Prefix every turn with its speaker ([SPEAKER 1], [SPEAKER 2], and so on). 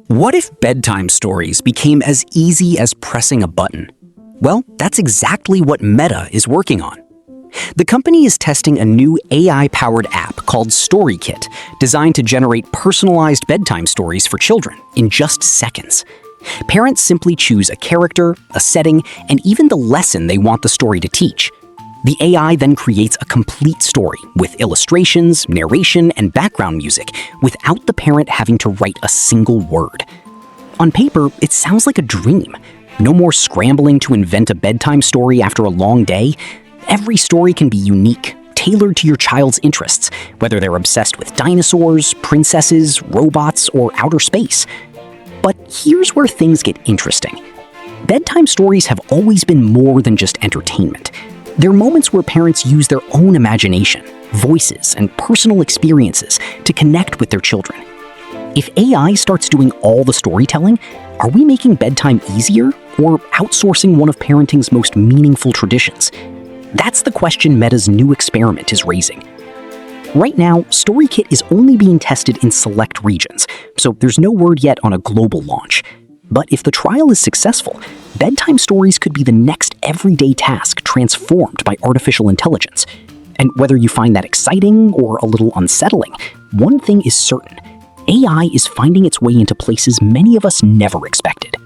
[SPEAKER 1] What if bedtime stories became as easy as pressing a button? Well, that's exactly what Meta is working on. The company is testing a new AI-powered app called StoryKit, designed to generate personalized bedtime stories for children in just seconds. Parents simply choose a character, a setting, and even the lesson they want the story to teach. The AI then creates a complete story with illustrations, narration, and background music without the parent having to write a single word. On paper, it sounds like a dream. No more scrambling to invent a bedtime story after a long day. Every story can be unique, tailored to your child's interests, whether they're obsessed with dinosaurs, princesses, robots, or outer space. But here's where things get interesting. Bedtime stories have always been more than just entertainment. They're moments where parents use their own imagination, voices, and personal experiences to connect with their children. If AI starts doing all the storytelling, are we making bedtime easier or outsourcing one of parenting's most meaningful traditions? That's the question Meta's new experiment is raising. Right now, StoryKit is only being tested in select regions, so there's no word yet on a global launch. But if the trial is successful, bedtime stories could be the next everyday task transformed by artificial intelligence. And whether you find that exciting or a little unsettling, one thing is certain: AI is finding its way into places many of us never expected.